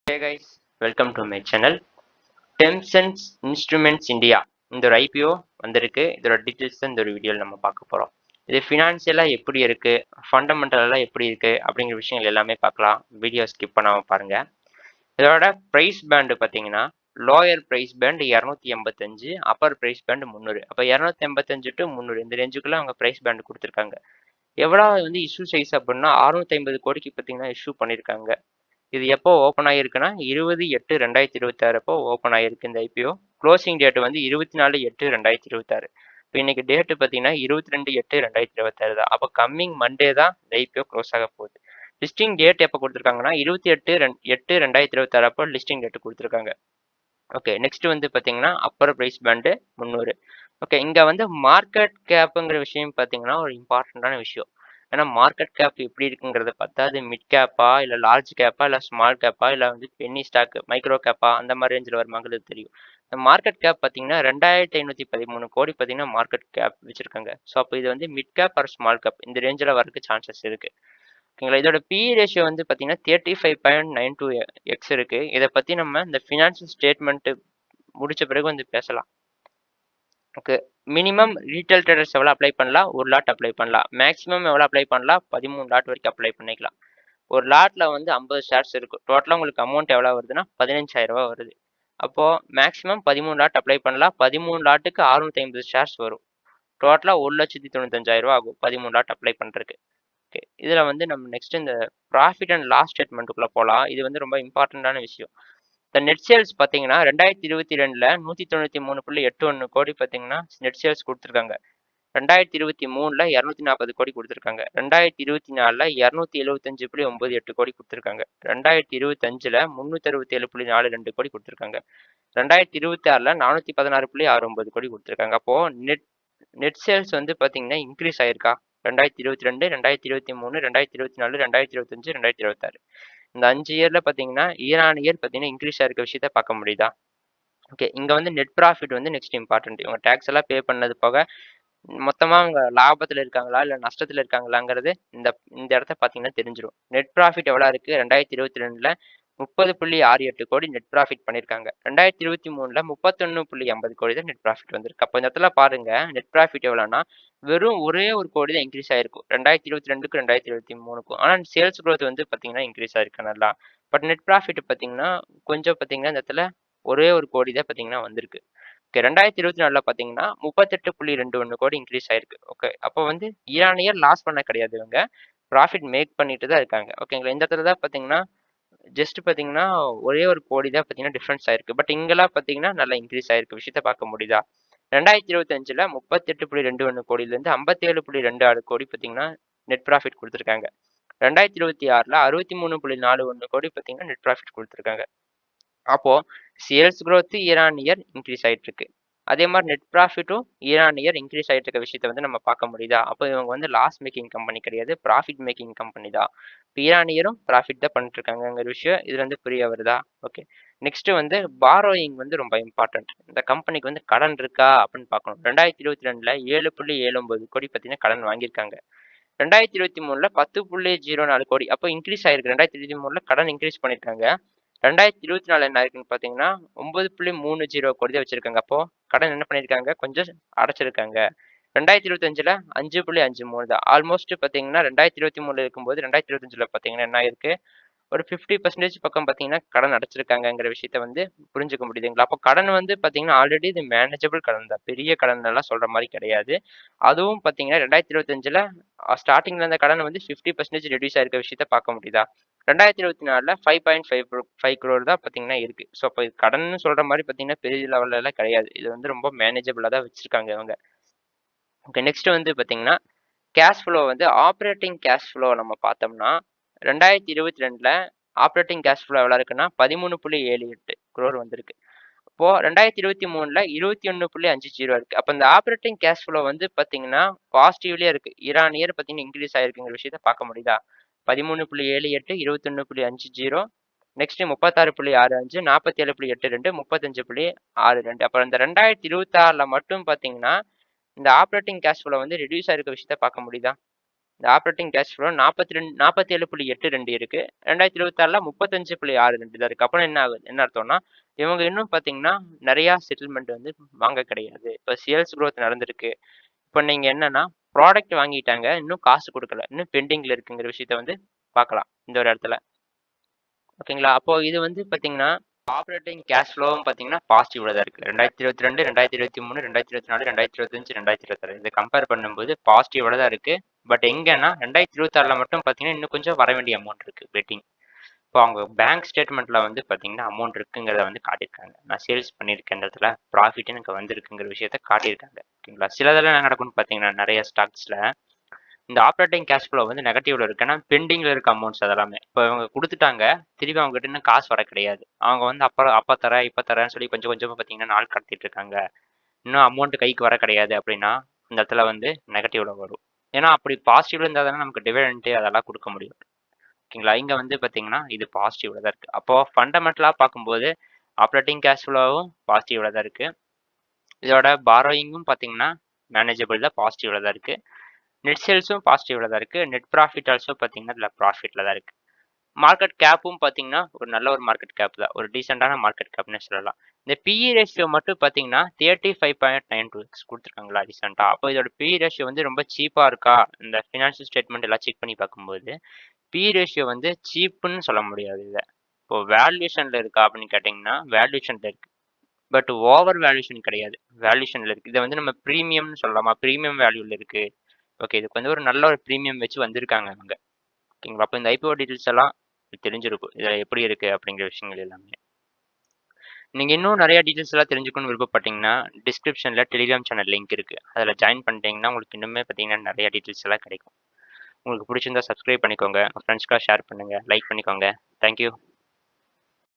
Hey guys, welcome to my channel. Tencent Instruments India இந்த ஒரு IPO வந்திருக்கு. இதோட டீட்டெயில்ஸ் தான் இந்த ஒரு வீடியோவில் நம்ம பார்க்க போகிறோம். இது ஃபினான்ஷியலாக எப்படி இருக்கு, ஃபண்டமெண்டலாக எப்படி இருக்கு அப்படிங்கிற விஷயங்கள் எல்லாமே பார்க்கலாம். வீடியோ ஸ்கிப் பண்ணாமல் பாருங்க. இதோட ப்ரைஸ் பேண்டு பார்த்தீங்கன்னா lower price band 285, upper price band 300. அப்போ 285 டு 300 இந்த ரேஞ்சுக்குள்ள அவங்க ப்ரைஸ் பேண்ட் கொடுத்துருக்காங்க. எவ்வளோ வந்து இஷ்யூ சைஸ் அப்படின்னா 650 கோடிக்கு பார்த்தீங்கன்னா இஷ்யூ பண்ணியிருக்காங்க. இது எப்போ ஓப்பன் ஆகிருக்குன்னா 20/8/2026 அப்போ ஓப்பன் ஆகிருக்கு இந்த ஐபிஓ. க்ளோசிங் டேட் வந்து 24/8/2026. இப்போ இன்னைக்கு டேட்டு பார்த்தீங்கன்னா 22/8/2026 தான். அப்போ கம்மிங் மண்டே தான் இந்த ஐபிஓ க்ளோஸ் ஆக போகுது. லிஸ்டிங் டேட் எப்போ கொடுத்துருக்காங்கன்னா 28/8/2026 அப்போ லிஸ்டிங் டேட் கொடுத்துருக்காங்க. ஓகே, நெக்ஸ்ட் வந்து பார்த்தீங்கன்னா அப்பர் ப்ரைஸ் பேண்டு 300. ஓகே, இங்கே வந்து மார்க்கெட் கேப்புங்கிற விஷயம் பார்த்தீங்கன்னா ஒரு இம்பார்ட்டண்ட்டான விஷயம். ஏன்னா மார்க்கெட் கேப் எப்படி இருக்குங்கிறத பார்த்தா அது மிட் கேப்பா இல்லை லார்ஜ் கேப்பா இல்லை ஸ்மால் கேப்பா இல்லை வந்து பென்னி ஸ்டாக் மைக்ரோ கேப்பா அந்த மாதிரி ரேஞ்சில் வருமாங்கிறது தெரியும். இந்த மார்க்கெட் கேப் பார்த்தீங்கன்னா 2513 கோடி பார்த்தீங்கன்னா மார்க்கெட் கேப் வச்சிருக்காங்க. ஸோ அப்போ இது வந்து mid cap or small cap இந்த ரேஞ்சில் வரதுக்கு சான்சஸ் இருக்கு. ஓகேங்களா, இதோட பி ரேஷியோ வந்து பார்த்தீங்கன்னா 35.92x இருக்கு. இதை பற்றி நம்ம இந்த ஃபினான்ஷியல் ஸ்டேட்மெண்ட் முடிச்ச பிறகு வந்து பேசலாம். ஓகே, மினிமம் ரீட்டைல் ட்ரேடர்ஸ் எவ்வளோ அப்ளை பண்ணலாம்? ஒரு லாட் அப்ளை பண்ணலாம். மேக்ஸிமம் எவ்வளோ அப்ளை பண்ணலாம்? 13 லாட் வரைக்கும் அப்ளை பண்ணிக்கலாம். ஒரு லாட்டில் வந்து 50 ஷேர்ஸ் இருக்கும். டோட்டலாக உங்களுக்கு அமௌண்ட் எவ்வளோ வருதுன்னா 15,000 ரூபா வருது. அப்போது மேக்ஸிமம் 13 லாட் அப்ளை பண்ணலாம். 13 லாட்டுக்கு 650 ஷேர்ஸ் வரும். டோட்டலாக 1,95,000 ரூபா ஆகும் 13 லாட் அப்ளை பண்ணுறதுக்கு. ஓகே, இதில் வந்து நம்ம நெக்ஸ்ட் இந்த ப்ராஃபிட் அண்ட் லாஸ் ஸ்டேட்மெண்ட்டுக்குள்ளே போகலாம். இது வந்து ரொம்ப இம்பார்ட்டண்ட்டான விஷயம். இந்த நெட் சேல்ஸ் பார்த்தீங்கன்னா 2022ல் 193.81 கோடி பார்த்தீங்கன்னா நெட் சேல்ஸ் கொடுத்துருக்காங்க. 2023ல் 240 கோடி கொடுத்துருக்காங்க. 2024ல் 275.98 கோடி கொடுத்துருக்காங்க. 2025ல் 367.42 கோடி கொடுத்துருக்காங்க. 2026ல் 416.69 கோடி கொடுத்துருக்காங்க. அப்போது நெட் சேல்ஸ் வந்து பார்த்தீங்கன்னா இன்க்ரீஸ் ஆயிருக்கா? 2022, 2023, 2024, 2025, 2026 இந்த 5 இயர்ல பார்த்தீங்கன்னா இயர் ஆன் இயர் பார்த்தீங்கன்னா இன்க்ரீஸ் ஆயிருக்க விஷயத்த பார்க்க முடியுதா? ஓகே, இங்கே வந்து நெட் ப்ராஃபிட் வந்து நெக்ஸ்ட் இம்பார்ட்டன்ட். இவங்க டேக்ஸ் எல்லாம் பே பண்ணது போக மொத்தமாக அவங்க லாபத்தில் இருக்காங்களா இல்லை நஷ்டத்தில் இருக்காங்களாங்கிறது இந்த இந்த இடத்த பார்த்தீங்கன்னா தெரிஞ்சிடும். நெட் ப்ராஃபிட் எவ்வளோ இருக்குது? 2022ல் 30.68 கோடி நெட் ப்ராஃபிட் பண்ணியிருக்காங்க. 2023ல் 31.80 கோடி தான் நெட் ப்ராஃபிட் வந்திருக்கு. அப்போ இந்த இடத்துல பாருங்க நெட் ப்ராஃபிட் எவ்வளோன்னா வெறும் ஒரே ஒரு கோடி தான் இன்க்ரீஸ் ஆயிருக்கும் 2022க்கும் 2023க்கும். ஆனால் சேல்ஸ் க்ரோத் வந்து பார்த்தீங்கன்னா இன்க்ரீஸ் ஆயிருக்கு நல்லா. பட் நெட் ப்ராஃபிட் பார்த்தீங்கன்னா கொஞ்சம் பார்த்தீங்கன்னா இந்த இடத்துல ஒரே ஒரு கோடி தான் பார்த்தீங்கன்னா வந்திருக்கு. ஓகே, 2024ல் பார்த்தீங்கன்னா 38.21 கோடி இன்க்ரீஸ் ஆயிருக்கு. ஓகே, அப்போ வந்து இயர் ஆன் இயர் லாஸ் பண்ண கிடையாது, இவங்க ப்ராஃபிட் மேக் பண்ணிட்டு தான் இருக்காங்க. ஓகேங்களா, இந்த இடத்துல தான் பார்த்தீங்கன்னா ஜஸ்ட் பார்த்தீங்கன்னா ஒரே ஒரு கோடி தான் பார்த்தீங்கன்னா டிஃப்ரென்ஸ் ஆயிருக்கு. பட் இங்கெல்லாம் பார்த்தீங்கன்னா நல்லா இன்க்ரீஸ் ஆயிருக்கு விஷயத்த பார்க்க முடியுதா? 2025ல் 38.21 கோடியிலேருந்து 57.26 கோடி பார்த்தீங்கன்னா நெட் ப்ராஃபிட் கொடுத்துருக்காங்க. 2026ல் 63.41 கோடி பார்த்தீங்கன்னா நெட் ப்ராஃபிட் கொடுத்துருக்காங்க. அப்போ sales growth year on year increase ஆயிட்டு இருக்கு. அதே மாதிரி நெட் ப்ராஃபிட்டும் இயர் ஆன் இயர் இன்க்ரீஸ் ஆயிட்டு இருக்க விஷயத்த வந்து நம்ம பார்க்க முடியுதா? அப்போ இவங்க வந்து லாஸ் மேக்கிங் கம்பெனி கிடையாது, ப்ராஃபிட் மேக்கிங் கம்பெனி தான். இயர் ஆன் இயரும் ப்ராஃபிட் தான் பண்ணிட்டு இருக்காங்கிற விஷயம் இதுல இருந்து புரிய வருதா? ஓகே, நெக்ஸ்ட் வந்து பாரோயிங் வந்து ரொம்ப இம்பார்ட்டன்ட். இந்த கம்பெனிக்கு வந்து கடன் இருக்கா அப்படின்னு பார்க்கணும். 2022ல் 7.79 கோடி பார்த்தீங்கன்னா கடன் வாங்கியிருக்காங்க. 2023ல் 10.04 கோடி அப்போ இன்க்ரீஸ் ஆயிருக்கு. 2023ல் கடன் இன்க்ரீஸ் பண்ணியிருக்காங்க. 2024 என்ன இருக்குன்னு பார்த்தீங்கன்னா 9.30 கோடி தான் வச்சிருக்காங்க. அப்போ கடன் என்ன பண்ணியிருக்காங்க? கொஞ்சம் அடைச்சிருக்காங்க. 2025ல் 5.53 தான். ஆல்மோஸ்ட் பார்த்தீங்கன்னா 2023ல் இருக்கும்போது 2025ல் பார்த்தீங்கன்னா என்ன ஆயிருக்கு? ஒரு 50% பக்கம் பார்த்தீங்கன்னா கடன் அடைச்சிருக்காங்கங்கிற விஷயத்த வந்து புரிஞ்சுக்க முடியுதுங்களா? அப்போ கடன் வந்து பார்த்தீங்கன்னா ஆல்ரெடி இது மேனேஜபிள் கடன் தான். பெரிய கடன் எல்லாம் சொல்ற மாதிரி கிடையாது. அதுவும் பார்த்தீங்கன்னா 2025ல் ஸ்டார்டிங்ல இருந்த கடன் வந்து 50% ரெடியூஸ் ஆயிருக்க விஷயத்த பார்க்க முடியுதா? 2024ல் 5.5 crore தான் பார்த்தீங்கன்னா இருக்கு. ஸோ அப்போ இது கடன் சொல்ற மாதிரி பார்த்தீங்கன்னா பெரிய லெவல்ல எல்லாம் கிடையாது. இது வந்து ரொம்ப மேனேஜபிளா தான் வச்சிருக்காங்க இவங்க. ஓகே, நெக்ஸ்ட் வந்து பார்த்தீங்கன்னா கேஷ் ஃப்ளோ வந்து ஆப்ரேட்டிங் கேஷ் ஃப்ளோ நம்ம பார்த்தோம்னா 2022ல் ஆப்ரேட்டிங் கேஷ் ஃப்ளோ எவ்வளோ இருக்குன்னா 13.78 crore வந்திருக்கு. இப்போ 2023ல் 21.50 இருக்கு. அப்போ இந்த ஆப்ரேட்டிங் கேஷ் ஃப்ளோ வந்து பார்த்தீங்கன்னா பாசிட்டிவ்லயே இருக்கு. இயர் ஆன் இயர் பார்த்தீங்கன்னா இன்க்ரீஸ் ஆயிருக்குங்கிற விஷயத்த பார்க்க முடியுதா? 13.78, 21.50, நெக்ஸ்ட் 36.65, 47.82, 35.62. அப்புறம் இந்த 2026ல் மட்டும் பார்த்தீங்கன்னா இந்த ஆப்ரேட்டிங் கேஷ் ஃப்ளோ வந்து ரெடியூஸ் ஆயிருக்க விஷயத்த பார்க்க முடியுதா? இந்த ஆப்ரேட்டிங் கேஷ் ஃப்ளோ 47.82 இருக்கு. 2026ல 35.62 தான் இருக்கு. அப்புறம் என்ன ஆகுது? என்ன அர்த்தம்னா, இவங்க இன்னும் பார்த்தீங்கன்னா, நெறையா செட்டில்மெண்ட் வந்து வாங்க கிடையாது. இப்ப சேல்ஸ் குரோத் நடந்திருக்கு. இப்ப நீங்க என்னன்னா, ப்ராடக்ட் வாங்கிட்டாங்க. இன்னும் காசு குடுக்கல. இன்னும் பெண்டிங்ல இருக்குங்கிற விஷயத்த வந்து பார்க்கலாம். இந்த ஒரு இடத்துல. ஓகேங்களா? அப்போ இது வந்து பார்த்தீங்கன்னா, ஆப்பரேட்டிங் கேஷ் ஃப்ளோவும் பார்த்தீங்கன்னா, பாசிட்டிவ்ல தான் இருக்கு. 2022, 2023, 2024, 2025, 2026 இத கம்பேர் பண்ணும்போது பாசிட்டிவ்ல தான் இருக்கு. பட் எங்கன்னா 2026ல மட்டும் பார்த்தீங்கன்னா, இன்னும் கொஞ்சம் வர வேண்டிய அமௌண்ட் இருக்கு பெட்டிங். இப்போ அவங்க பேங்க் ஸ்டேட்மெண்ட்ல வந்து பார்த்தீங்கன்னா, அமௌண்ட் இருக்குங்கிறத வந்து காட்டியிருக்காங்க. நான் சேல்ஸ் பண்ணியிருக்கேன் இந்த இடத்துல. ப்ராஃபிட் எனக்கு வந்திருக்குங்கிற விஷயத்த காட்டியிருக்காங்க. ஓகேங்களா? சிலதெல்லாம் என்ன நடக்கும்னு பார்த்தீங்கன்னா, நெறைய ஸ்டாக்ஸ்ல இந்த ஆப்பரேட்டிங் கேஷ் ஃப்ளோ வந்து நெகட்டிவ்ல இருக்கு. ஏன்னா பெண்டிங்ல இருக்க அமௌண்ட்ஸ் அதெல்லாமே. இப்போ இவங்க குடுத்துட்டாங்க. திருப்பி அவங்க கிட்ட இன்னும் காசு வர கிடையாது. அவங்க வந்து அப்புறம் அப்ப தரேன், இப்ப தரேன்னு சொல்லி கொஞ்சம் கொஞ்சமா பார்த்தீங்கன்னா நாள் கடத்திட்டு இருக்காங்க. இன்னும் அமௌண்ட் கைக்கு வர கிடையாது அப்படின்னா, இந்த இடத்துல வந்து நெகட்டிவ்ல வரும். ஏன்னா அப்படி பாசிட்டிவ்ல இருந்தா தானே நமக்கு டிவிடெண்ட் அதெல்லாம் குடுக்க முடியும். ஓகேங்களா? இங்க வந்து பார்த்தீங்கன்னா, இது பாசிட்டிவ்ல தான் இருக்கு. அப்போ ஃபண்டமெண்டலா பார்க்கும்போது, ஆப்பரேட்டிங் கேஷ் ஃப்ளோவும் பாசிட்டிவ்ல தான் இருக்கு. இதோட பாரோயிங்கும் பார்த்தீங்கன்னா, மேனேஜபிள் தான் பாசிட்டிவ்ல தான் இருக்கு. நெட் சேல்ஸும் பாசிட்டிவ்ல தான் இருக்கு. நெட் ப்ராஃபிட் ஆல்சோ பார்த்தீங்கன்னா, இதில ப்ராஃபிட்ல தான் இருக்கு. மார்க்கெட் கேப்பும் பார்த்தீங்கன்னா, ஒரு நல்ல ஒரு மார்க்கெட் கேப் தான். ஒரு டீசென்ட்டான மார்க்கெட் கேப்னே சொல்லலாம். இந்த பிஇ ரேஷியோ மட்டும் பார்த்தீங்கன்னா, 35.92x குடுத்துருக்காங்களா ரீசென்ட்டா. அப்போ இதோட பிஇ ரேஷியோ வந்து ரொம்ப சீப்பா இருக்கா? இந்த ஃபினான்ஷியல் ஸ்டேட்மெண்ட் எல்லாம் செக் பண்ணி பார்க்கும்போது, பிஇ ரேஷியோ வந்து சீப்புன்னு சொல்ல முடியாது இத. இப்போ வேல்யூஷன்ல இருக்கா அப்படின்னு கேட்டீங்கன்னா, வேல்யூஷன்ல இருக்கு. பட் ஓவர் வேல்யூஷன் கிடையாது. வேல்யூஷன்ல இருக்கு. இத வந்து நம்ம பிரீமியம்னு சொல்லலாமா? பிரீமியம் வேல்யூல இருக்கு. ஓகே. இதுக்கு வந்து ஒரு நல்ல ஒரு பிரீமியம் வச்சு வந்திருக்காங்க இவங்க. ஓகேங்களா? அப்ப இந்த ஐபிஓ டீட்டெயில்ஸ் எல்லாம் தெரிஞ்சிருக்கும். இதுல எப்படி இருக்கு அப்படிங்கிற விஷயங்கள் எல்லாமே. நீங்க இன்னும் நெறைய டீட்டெயில்ஸ் எல்லாம் தெரிஞ்சுக்கணும்னு விருப்பப்பட்டீங்கன்னா, டிஸ்கிரிப்ஷன்ல டெலிகிராம் சேனல் லிங்க் இருக்கு. அதுல ஜாயின் பண்ணிட்டீங்கன்னா, உங்களுக்கு இன்னுமே பார்த்தீங்கன்னா நெறைய டீட்டெயில்ஸ் எல்லாம் கிடைக்கும். உங்களுக்கு பிடிச்சிருந்தா சப்ஸ்கிரைப் பண்ணிக்கோங்க. உங்க ஃப்ரெண்ட்ஸ்க்குலாம் ஷேர் பண்ணுங்க. லைக் பண்ணிக்கோங்க. Thank you.